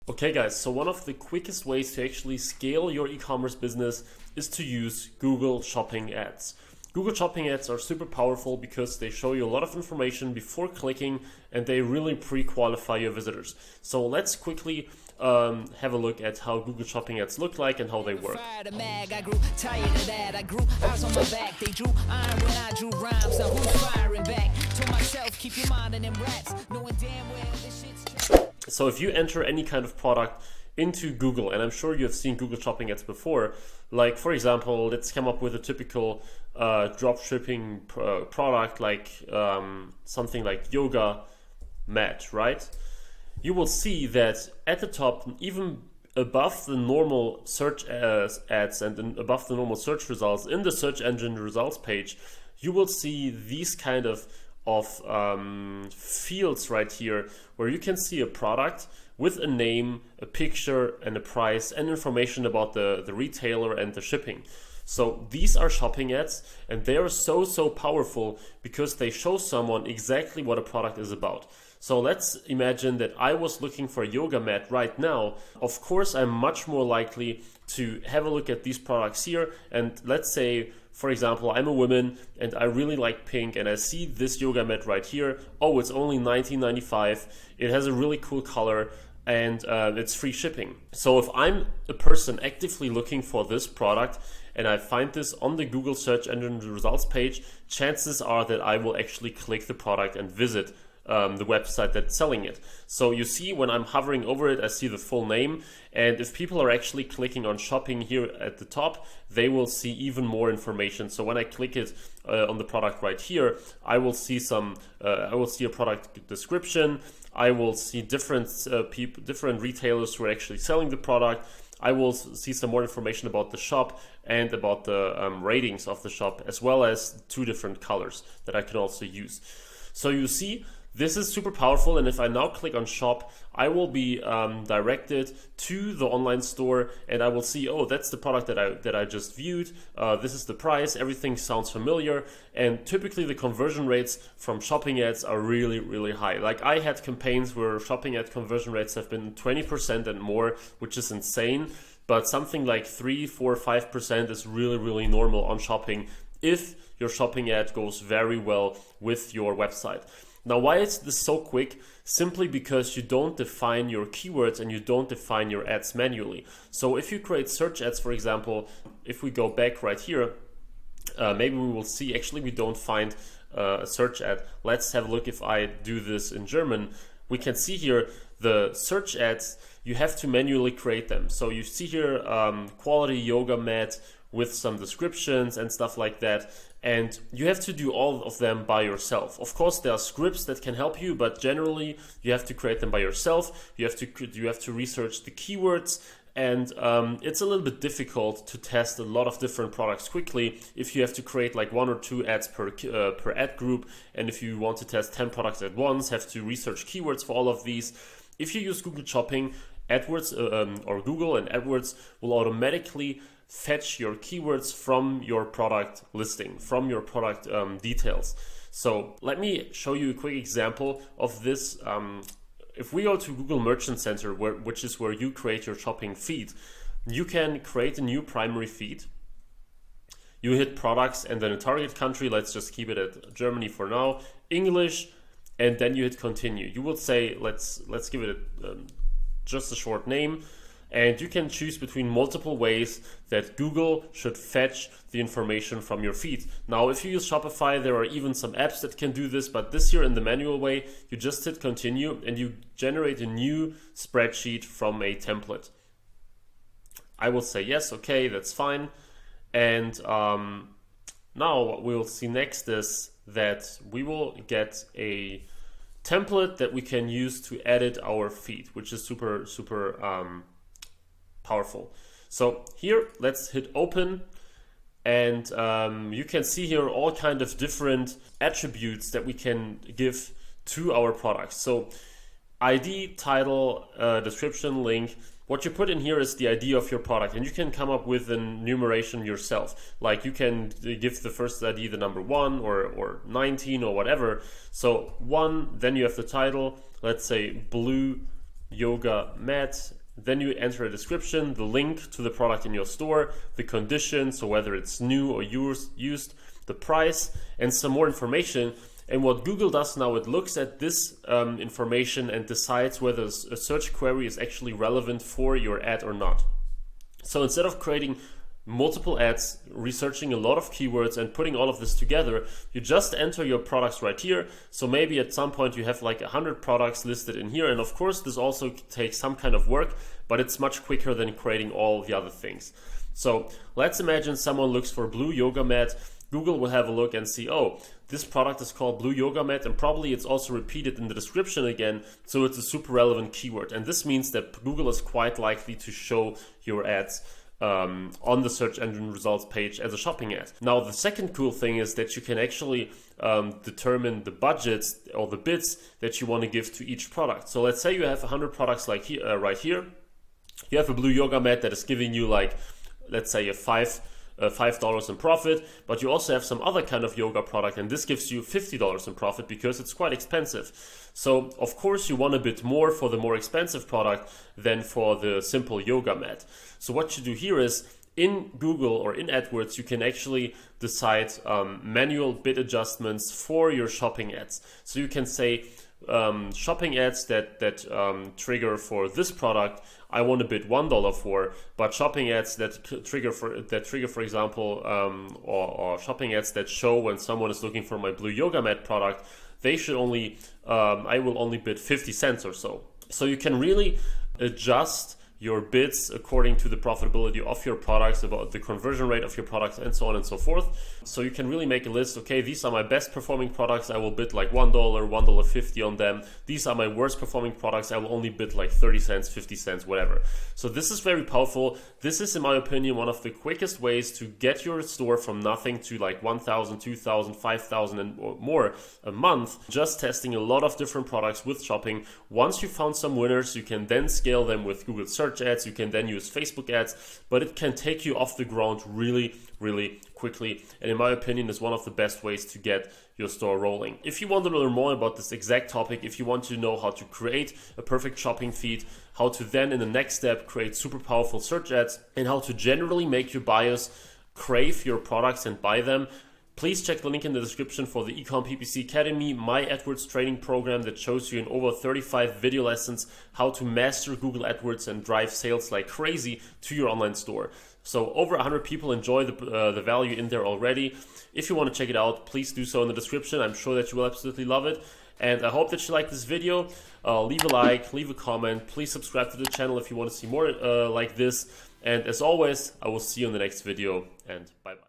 Okay guys, so one of the quickest ways to actually scale your e-commerce business is to use Google Shopping ads. Google Shopping ads are super powerful because they show you a lot of information before clicking and they really pre-qualify your visitors. So let's quickly have a look at how Google Shopping ads look like and how they work. So if you enter any kind of product into Google, and I'm sure you have seen Google Shopping ads before, like for example, let's come up with a typical drop shipping product like something like yoga mat, right? You will see that at the top, even above the normal search ads and above the normal search results in the search engine results page, you will see these kind of fields right here where you can see a product with a name, a picture and a price and information about the retailer and the shipping. So these are shopping ads and they are so powerful because they show someone exactly what a product is about. So let's imagine that I was looking for a yoga mat right now. Of course, I'm much more likely to have a look at these products here. And let's say, for example, I'm a woman and I really like pink and I see this yoga mat right here. Oh, it's only $19.95. It has a really cool color and it's free shipping. So if I'm a person actively looking for this product and I find this on the Google search engine results page, chances are that I will actually click the product and visit the website that's selling it. So you see when I'm hovering over it, I see the full name, and if people are actually clicking on shopping here at the top, they will see even more information. So when I click it on the product right here, I will see a product description. I will see different retailers who are actually selling the product. I will see some more information about the shop and about the ratings of the shop, as well as 2 different colors that I can also use. So you see, this is super powerful, and if I now click on shop, I will be directed to the online store and I will see, oh, that's the product that I just viewed. This is the price, everything sounds familiar, and typically the conversion rates from shopping ads are really high. Like I had campaigns where shopping ad conversion rates have been 20% and more, which is insane, but something like 3, 4, 5% is really normal on shopping if your shopping ad goes very well with your website. Now, why is this so quick? Simply because you don't define your keywords and you don't define your ads manually. So if you create search ads, for example, if we go back right here, maybe we will see, actually we don't find a search ad. Let's have a look. If I do this in German, we can see here the search ads, you have to manually create them. So you see here quality yoga mat with some descriptions and stuff like that. And you have to do all of them by yourself. Of course, there are scripts that can help you, but generally you have to create them by yourself. You have to research the keywords, and it's a little bit difficult to test a lot of different products quickly if you have to create like 1 or 2 ads per ad group. And if you want to test 10 products at once, have to research keywords for all of these. If you use Google Shopping, AdWords or Google and AdWords will automatically fetch your keywords from your product listing, from your product details. So let me show you a quick example of this. If we go to Google Merchant Center, which is where you create your shopping feed, you can create a new primary feed. You hit products and then a target country. Let's just keep it at Germany for now, English, and then you hit continue. You will say, let's give it just a short name. And you can choose between multiple ways that Google should fetch the information from your feed. Now, if you use Shopify, there are even some apps that can do this, but this here in the manual way, you just hit continue and you generate a new spreadsheet from a template. I will say yes, okay, that's fine. And now what we'll see next is that we will get a template that we can use to edit our feed, which is super powerful. So here, let's hit open, and you can see here all kind of different attributes that we can give to our products. So ID, title, description, link. What you put in here is the ID of your product, and you can come up with an enumeration yourself. Like you can give the first ID the number 1 or 19 or whatever. So 1, then you have the title, let's say blue yoga mat. Then you enter a description, the link to the product in your store, the condition, so whether it's new or used, the price, and some more information. And what Google does now, it looks at this information and decides whether a search query is actually relevant for your ad or not. So instead of creating multiple ads, researching a lot of keywords and putting all of this together, you just enter your products right here. So maybe at some point you have like 100 products listed in here. And of course, this also takes some kind of work, but it's much quicker than creating all the other things. So let's imagine someone looks for blue yoga mat. Google will have a look and see, oh, this product is called blue yoga mat, and probably it's also repeated in the description again, so it's a super relevant keyword. And this means that Google is quite likely to show your ads on the search engine results page as a shopping ad. Now, the second cool thing is that you can actually determine the budgets or the bids that you want to give to each product. So let's say you have 100 products like here, right here. You have a blue yoga mat that is giving you like, let's say $5 in profit, but you also have some other kind of yoga product, and this gives you $50 in profit because it's quite expensive. So of course you want a bit more for the more expensive product than for the simple yoga mat. So what you do here is, in Google or in AdWords, you can actually decide manual bid adjustments for your shopping ads. So you can say, shopping ads that trigger for this product, I want to bid $1 for, but shopping ads that trigger for example, or shopping ads that show when someone is looking for my blue yoga mat product, they should only, I will only bid 50 cents or so. So you can really adjust your bids according to the profitability of your products, about the conversion rate of your products, and so on and so forth. So you can really make a list. Okay, these are my best performing products, I will bid like $1, $1.50 on them. These are my worst performing products, I will only bid like 30 cents, 50 cents, whatever. So this is very powerful. This is, in my opinion, one of the quickest ways to get your store from nothing to like 1,000, 2,000, 5,000 and more a month, just testing a lot of different products with shopping. Once you found some winners, you can then scale them with Google search ads, you can then use Facebook ads, but it can take you off the ground really, really quickly, and in my opinion is one of the best ways to get your store rolling. If you want to learn more about this exact topic, if you want to know how to create a perfect shopping feed, how to then in the next step create super powerful search ads, and how to generally make your buyers crave your products and buy them, please check the link in the description for the eCom PPC Academy, my AdWords training program that shows you in over 35 video lessons how to master Google AdWords and drive sales like crazy to your online store. So over 100 people enjoy the value in there already. If you want to check it out, please do so in the description. I'm sure that you will absolutely love it. And I hope that you like this video. Leave a like, leave a comment. Please subscribe to the channel if you want to see more like this. And as always, I will see you in the next video, and bye-bye.